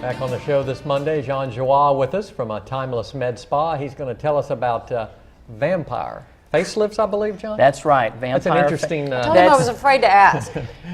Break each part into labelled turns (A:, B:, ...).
A: Back on the show this Monday, Jean Giroir with us from a Timeless Med Spa. He's going to tell us about vampire facelifts, I believe, John?
B: That's right. Vampire.
A: That's an interesting...
C: I told him I was afraid to ask.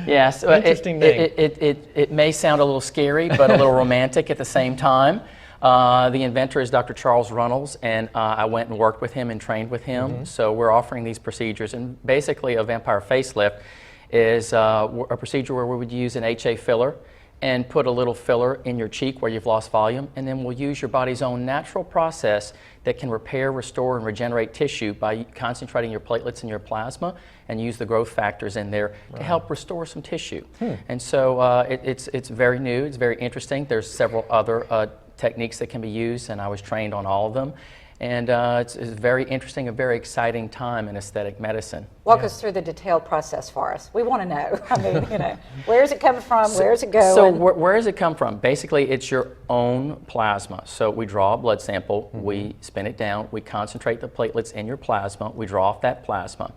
B: Yes.
A: Interesting name.
B: It may sound a little scary, but a little romantic at the same time. The inventor is Dr. Charles Runnels, and I went and worked with him and trained with him. So we're offering these procedures, and basically a vampire facelift is a procedure where we would use an HA filler and put a little filler in your cheek where you've lost volume, and then we'll use your body's own natural process that can repair, restore, and regenerate tissue by concentrating your platelets and your plasma, and use the growth factors in there to help restore some tissue. And so it's very new, it's very interesting. There's several other techniques that can be used, and I was trained on all of them. And it's a very interesting, a very exciting time in aesthetic medicine.
C: Walk us through the detailed process for us. We want to know. I mean, you know, where is it coming from? Where is it going?
B: So where does it come from? Basically, it's your own plasma. So we draw a blood sample, we spin it down, we concentrate the platelets in your plasma, we draw off that plasma.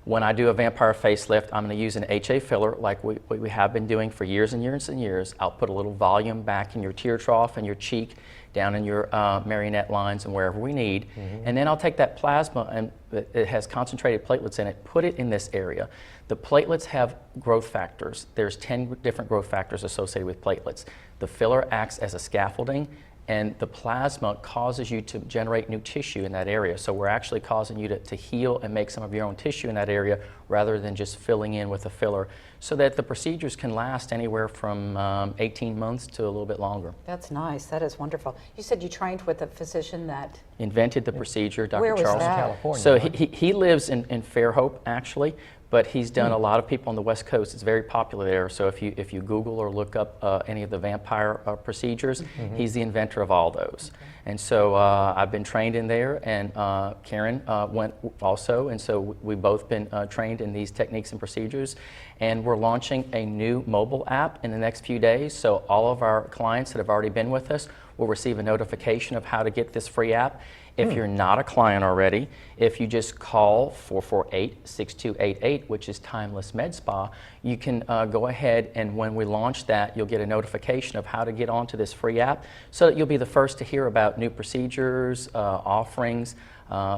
B: When I do a vampire facelift, I'm going to use an HA filler like we have been doing for years and years and years. I'll put a little volume back in your tear trough and your cheek, down in your marionette lines and wherever we need. And then I'll take that plasma, and it has concentrated platelets in it, put it in this area. The platelets have growth factors. There's 10 different growth factors associated with platelets. The filler acts as a scaffolding, and the plasma causes you to generate new tissue in that area. So we're actually causing you to heal and make some of your own tissue in that area rather than just filling in with a filler, so that the procedures can last anywhere from 18 months to a little bit longer.
C: That's nice. That is wonderful. You said you trained with a physician that
B: invented the procedure, Dr.
C: Where was
B: Charles.
C: that?
A: California.
B: So
A: right?
B: he lives in Fairhope, actually, but he's done a lot of people on the West Coast. It's very popular there. So if you Google or look up any of the vampire procedures, he's the inventor of all those. Okay. And so I've been trained in there, and Karen went also, and so we've both been trained in these techniques and procedures. And we're launching a new mobile app in the next few days. So all of our clients that have already been with us will receive a notification of how to get this free app. If you're not a client already, if you just call 448-6288, which is Timeless Med Spa, you can go ahead, and when we launch that, you'll get a notification of how to get onto this free app, so that you'll be the first to hear about new procedures, offerings,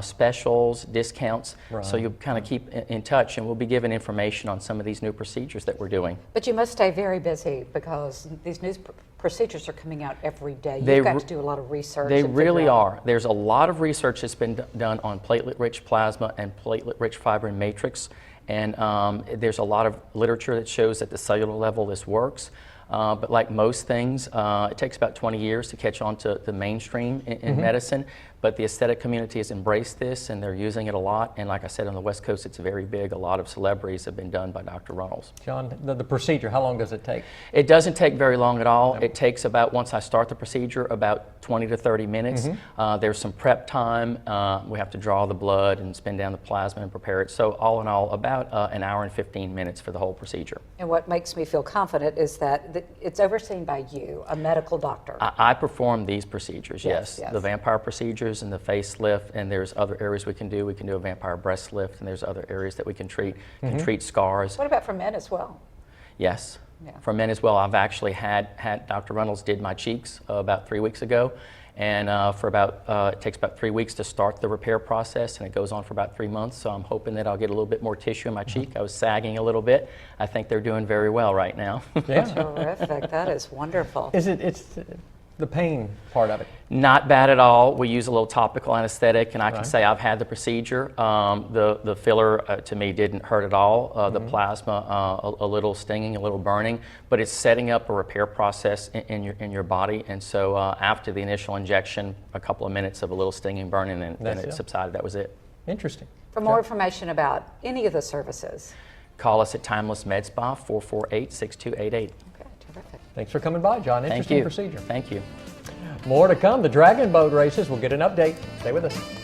B: specials, discounts.
A: Right.
B: So you'll kind of keep in touch, and we'll be giving information on some of these new procedures that we're doing.
C: But you must stay very busy, because these new procedures are coming out every day.
B: They
C: You've got to do a lot of research.
B: They
C: and
B: really
C: figure out-
B: are. There's a lot of research that's been done on platelet-rich plasma and platelet-rich fibrin matrix, and there's a lot of literature that shows at the cellular level this works. But like most things, it takes about 20 years to catch on to the mainstream in medicine, but the aesthetic community has embraced this, and they're using it a lot. And like I said, on the West Coast, it's very big. A lot of celebrities have been done by Dr. Runnels.
A: John, the procedure, how long does it take?
B: It doesn't take very long at all. It takes about, once I start the procedure, about 20 to 30 minutes. There's some prep time. We have to draw the blood and spin down the plasma and prepare it. So all in all, about an hour and 15 minutes for the whole procedure.
C: And what makes me feel confident is that it's overseen by you, a medical doctor.
B: I perform these procedures,
C: Yes,
B: yes.
C: yes.
B: The vampire procedures and the facelift, and there's other areas we can do. We can do a vampire breast lift, and there's other areas that we can treat. Can treat scars.
C: What about for men as well?
B: Yes.
C: Yeah.
B: For men as well. I've actually had Dr. Runnels did my cheeks about 3 weeks ago, and for about it takes about 3 weeks to start the repair process, and it goes on for about 3 months. So I'm hoping that I'll get a little bit more tissue in my cheek. I was sagging a little bit. I think they're doing very well right now.
A: Yeah.
C: Terrific. That is wonderful.
A: It's the pain part of it?
B: Not bad at all. We use a little topical anesthetic, and I can
A: Right.
B: say I've had the procedure. The filler to me didn't hurt at all. The plasma a little stinging, a little burning, but it's setting up a repair process in your body. And so after the initial injection, a couple of minutes of a little stinging, burning, and then
A: That's
B: it
A: it.
B: subsided. That was it.
A: Interesting.
C: For more information about any of the services.
B: Call us at Timeless Med Spa, 448-6288.
C: Okay, terrific.
A: Thanks for coming by, John.
B: Thank
A: Interesting
B: you.
A: procedure.
B: Thank you.
A: More to come. The Dragon Boat races. We'll get an update. Stay with us.